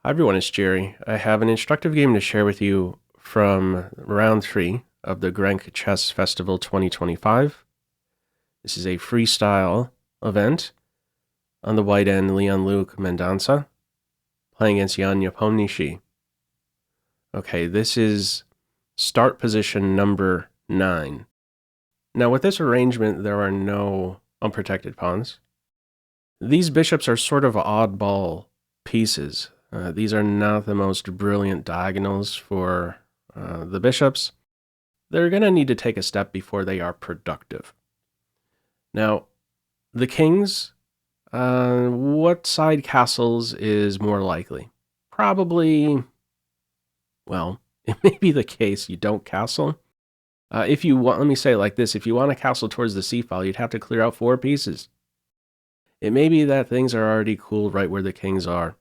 Hi everyone, it's Jerry. I have an instructive game to share with you from round 3 of the Grenke Chess Festival 2025. This is a freestyle event. On the white end, Leon-Luc Mendonca playing against Nepomniachtchi. Okay, this is start position number 9. Now with this arrangement, there are no unprotected pawns. These bishops are sort of oddball pieces. These are not the most brilliant diagonals for the bishops. They're going to need to take a step before they are productive. Now, the kings, what side castles is more likely? Probably, well, it may be the case you don't castle. If you want, let me say it like this, if you want to castle towards the c-file, you'd have to clear out 4 pieces. It may be that things are already cool right where the kings are,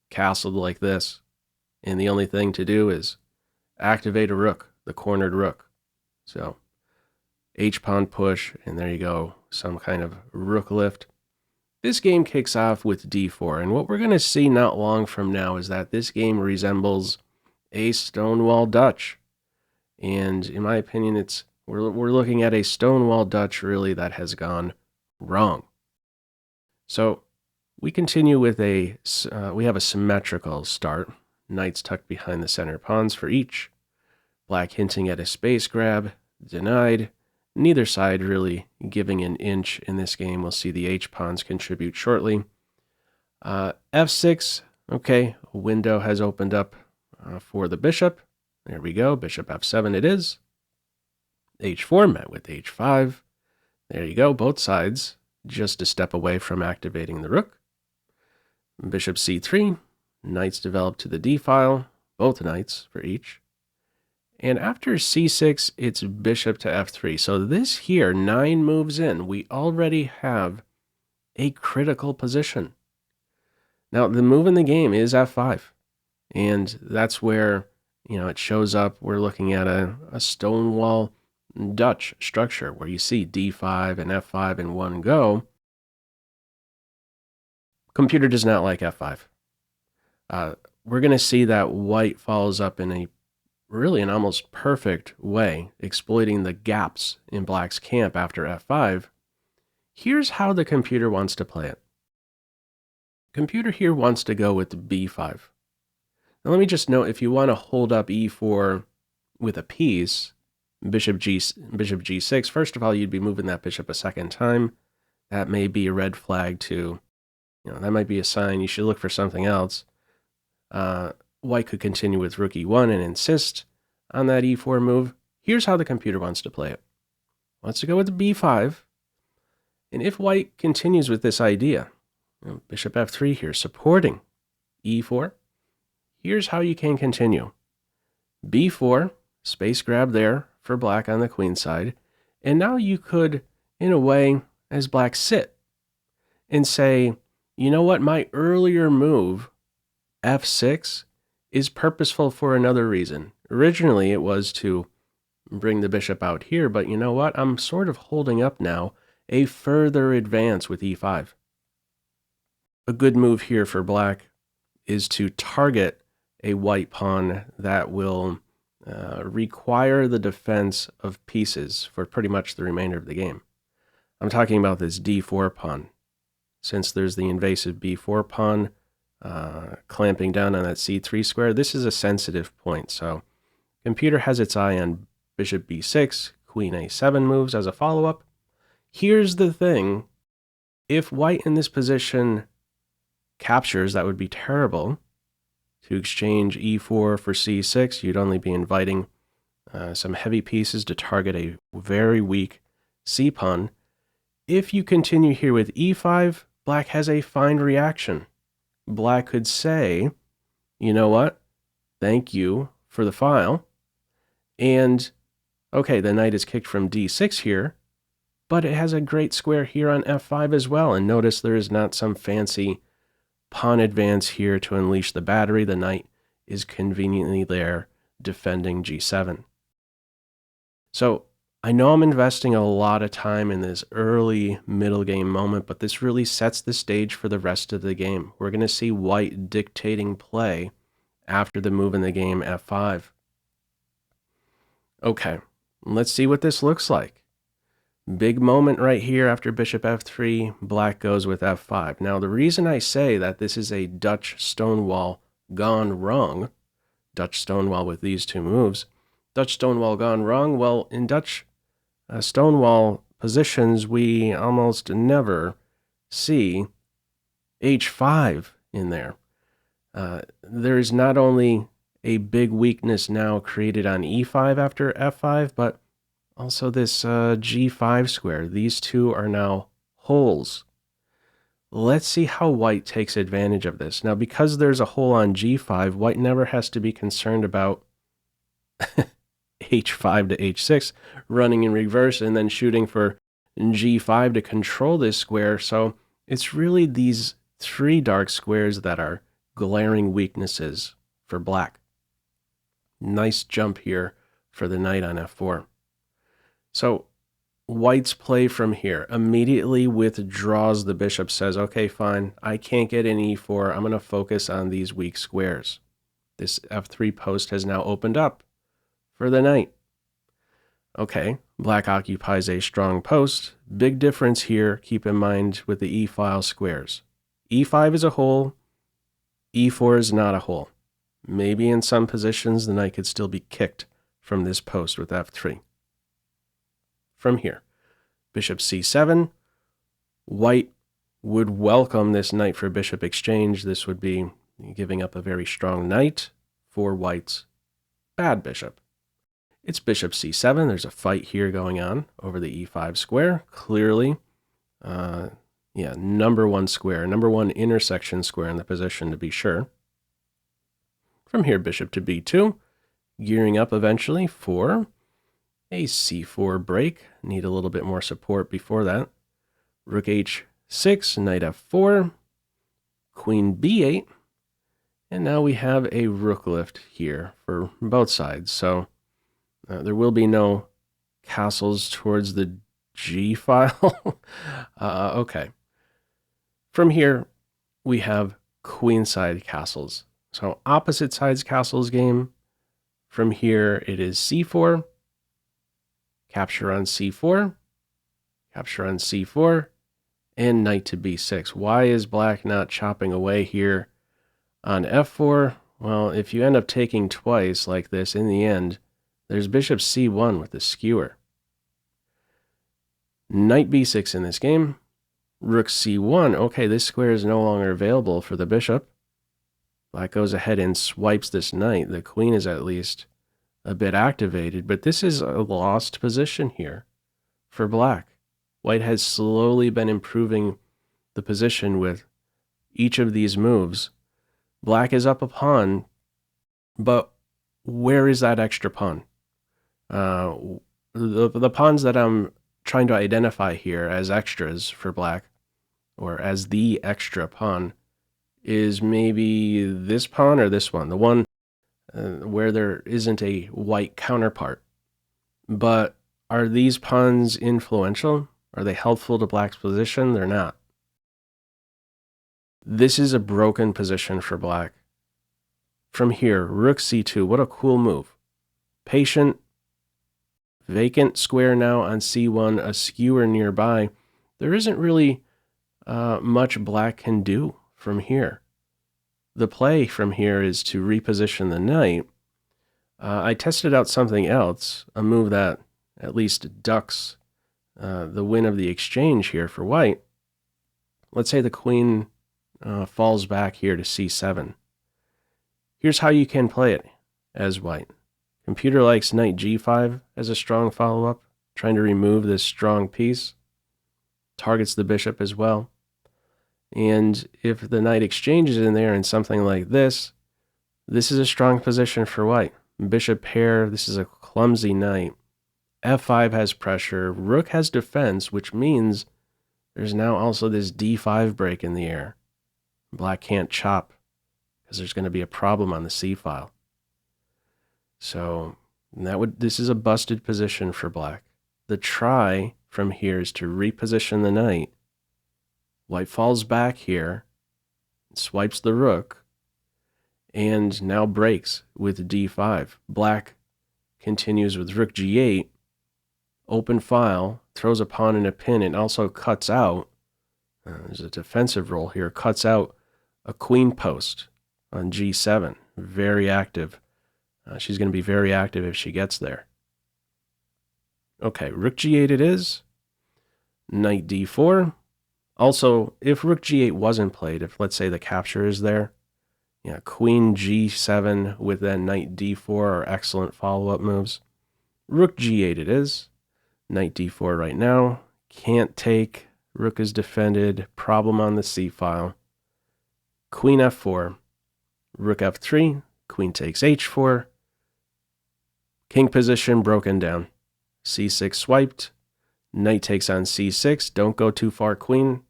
castled like this, and the only thing to do is activate a rook, the cornered rook. So h-pawn push, and there you go, some kind of rook lift. This game kicks off with d4, and what we're going to see not long from now is that this game resembles a Stonewall Dutch. And in my opinion, we're looking at a Stonewall Dutch really that has gone wrong. So we continue with we have a symmetrical start. Knights tucked behind the center pawns for each. Black hinting at a space grab, denied. Neither side really giving an inch in this game. We'll see the h-pawns contribute shortly. f6, okay, a window has opened up for the bishop. There we go, bishop f7 it is. h4 met with h5. There you go, both sides just a step away from activating the rook. Bishop c3, knights develop to the d-file, both knights for each. And after c6, it's bishop to f3. So this here, 9 moves in, we already have a critical position. Now, the move in the game is f5. And that's where, it shows up. We're looking at a Stonewall Dutch structure where you see d5 and f5 in one go. Computer does not like f5. We're going to see that white follows up in an almost perfect way, exploiting the gaps in black's camp after f5. Here's how the computer wants to play it. Computer here wants to go with b5. Now let me just note, if you want to hold up e4 with a piece, bishop g6, first of all, you'd be moving that bishop a second time. That may be a red flag to, that might be a sign you should look for something else. White could continue with rook e1 and insist on that e4 move. Here's how the computer wants to play it. Wants to go with b5. And if white continues with this idea, bishop f3 here, supporting e4, here's how you can continue. b4, space grab there for black on the queen side. And now you could, in a way, as black sit and say, you know what, my earlier move, f6, is purposeful for another reason. Originally, it was to bring the bishop out here, but you know what, I'm sort of holding up now a further advance with e5. A good move here for black is to target a white pawn that will require the defense of pieces for pretty much the remainder of the game. I'm talking about this d4 pawn. Since there's the invasive b4 pawn clamping down on that c3 square, this is a sensitive point. So computer has its eye on bishop b6, queen a7 moves as a follow-up. Here's the thing. If white in this position captures, that would be terrible. To exchange e4 for c6, you'd only be inviting some heavy pieces to target a very weak c-pawn. If you continue here with e5, black has a fine reaction. Black could say, you know what, thank you for the file. And, okay, the knight is kicked from d6 here, but it has a great square here on f5 as well. And notice there is not some fancy pawn advance here to unleash the battery. The knight is conveniently there defending g7. So I know I'm investing a lot of time in this early middle game moment, but this really sets the stage for the rest of the game. We're going to see white dictating play after the move in the game, f5. Okay, let's see what this looks like. Big moment right here after bishop f3, black goes with f5. Now, the reason I say that this is a Dutch Stonewall gone wrong, Dutch Stonewall with these two moves, Dutch Stonewall gone wrong, well, in Dutch Stonewall positions, we almost never see h5 in there. There's not only a big weakness now created on e5 after f5, but also this g5 square. These two are now holes. Let's see how white takes advantage of this. Now, because there's a hole on g5, white never has to be concerned about h5 to h6 running in reverse and then shooting for g5 to control this square. So it's really these three dark squares that are glaring weaknesses for black. Nice jump here for the knight on f4. So white's play from here immediately withdraws the bishop, says, okay, fine, I can't get an e4. I'm going to focus on these weak squares. This f3 post has now opened up for the knight. Okay, black occupies a strong post. Big difference here, keep in mind, with the e-file squares. e5 is a hole, e4 is not a hole. Maybe in some positions the knight could still be kicked from this post with f3. From here, bishop c7, white would welcome this knight for bishop exchange. This would be giving up a very strong knight for white's bad bishop. It's bishop c7. There's a fight here going on over the e5 square. Clearly, number one square, number one intersection square in the position to be sure. From here, bishop to b2, gearing up eventually for a c4 break. Need a little bit more support before that. Rook h6, knight f4, queen b8, and now we have a rook lift here for both sides. So there will be no castles towards the g file. Okay. From here, we have queenside castles. So opposite sides castles game. From here, it is c4, capture on c4, capture on c4, and knight to b6. Why is black not chopping away here on f4? Well, if you end up taking twice like this in the end, there's bishop c1 with the skewer. Knight b6 in this game. Rook c1. Okay, this square is no longer available for the bishop. Black goes ahead and swipes this knight. The queen is at least a bit activated, but this is a lost position here for black. White has slowly been improving the position with each of these moves. Black is up a pawn, but where is that extra pawn? The pawns that I'm trying to identify here as extras for black, or as the extra pawn, is maybe this pawn or this one, the one where there isn't a white counterpart. But are these pawns influential? Are they helpful to black's position? They're not. This is a broken position for black. From here, rook c2, what a cool move. Patient, vacant square now on c1, a skewer nearby. There isn't really much black can do from here. The play from here is to reposition the knight. I tested out something else, a move that at least ducks the win of the exchange here for white. Let's say the queen falls back here to c7. Here's how you can play it as white. Computer likes knight g5 as a strong follow-up, trying to remove this strong piece. Targets the bishop as well. And if the knight exchanges in there and something like this is a strong position for white. Bishop pair, this is a clumsy knight. f5 has pressure, rook has defense, which means there's now also this d5 break in the air. Black can't chop because there's going to be a problem on the c file. So this is a busted position for black. The try from here is to reposition the knight. White falls back here, swipes the rook, and now breaks with d5. Black continues with rook g8, open file, throws a pawn and a pin, and also cuts out, there's a defensive role here, cuts out a queen post on g7. Very active. She's going to be very active if she gets there. Okay, rook g8 it is. Knight d4. Also, if rook g8 wasn't played, if let's say the capture is there, yeah, queen g7 with then knight d4 are excellent follow-up moves. Rook g8 it is. Knight d4 right now. Can't take. Rook is defended. Problem on the c file. Queen f4. Rook f3. Queen takes h4. King position broken down. c6 swiped. Knight takes on c6. Don't go too far, queen.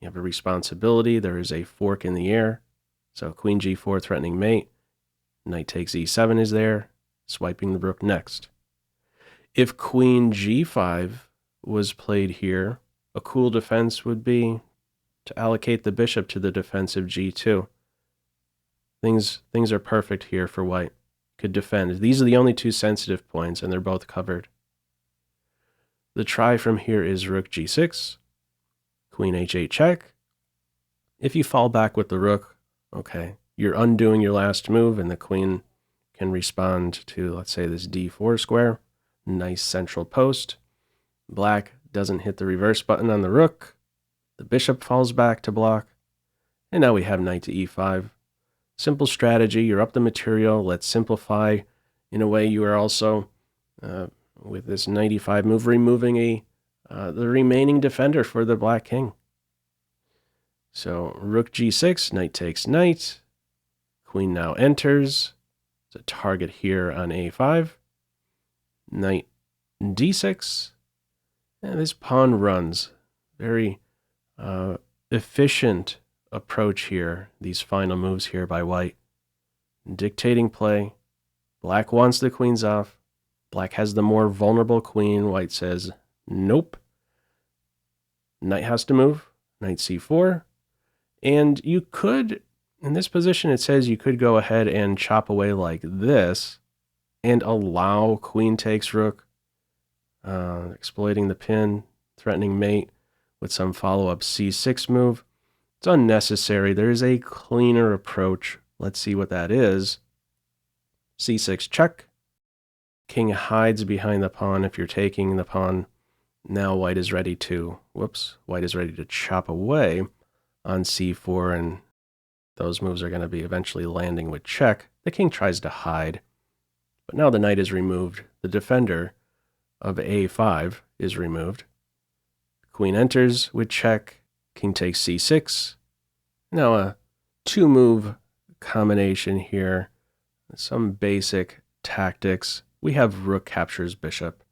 You have a responsibility. There is a fork in the air. So queen g4 threatening mate. Knight takes e7 is there. Swiping the rook next. If queen g5 was played here, a cool defense would be to allocate the bishop to the defensive g2. Things are perfect here for white. Could defend. These are the only two sensitive points, and they're both covered. The try from here is rook g6, queen h8 check. If you fall back with the rook, okay, you're undoing your last move, and the queen can respond to, let's say, this d4 square. Nice central post. Black doesn't hit the reverse button on the rook. The bishop falls back to block. And now we have knight to e5. Simple strategy. You're up the material. Let's simplify. In a way, you are also, with this knight e5 move, removing the remaining defender for the black king. So rook g6, knight takes knight. Queen now enters. It's a target here on a5. Knight d6. And this pawn runs. Very efficient approach here. These final moves here by white. Dictating play. Black wants the queens off. Black has the more vulnerable queen. White says, nope. Knight has to move. Knight c4. And you could, in this position, it says you could go ahead and chop away like this and allow queen takes rook, exploiting the pin, threatening mate with some follow-up c6 move. It's unnecessary. There is a cleaner approach. Let's see what that is. c6 check. King hides behind the pawn if you're taking the pawn. Now white is ready to, white is ready to chop away on c4, and those moves are going to be eventually landing with check. The king tries to hide, but now the knight is removed. The defender of a5 is removed. Queen enters with check. King takes c6. Now a two-move combination here. Some basic tactics. We have rook captures bishop,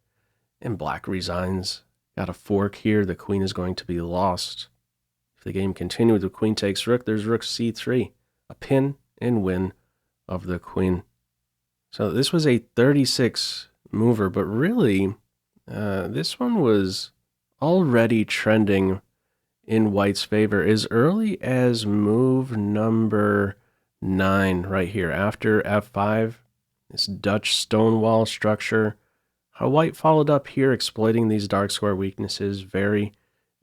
and black resigns. Got a fork here. The queen is going to be lost. If the game continues with queen takes rook, there's rook c3. A pin and win of the queen. So this was a 36 mover, but really, this one was already trending in white's favor as early as move number 9 right here. After f5, this Dutch Stonewall structure. How white followed up here, exploiting these dark square weaknesses. Very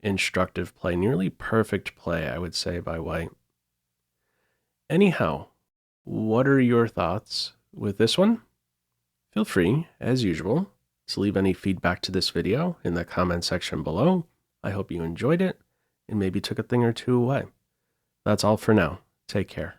instructive play. Nearly perfect play, I would say, by white. Anyhow, what are your thoughts with this one? Feel free, as usual, to leave any feedback to this video in the comment section below. I hope you enjoyed it and maybe took a thing or two away. That's all for now. Take care.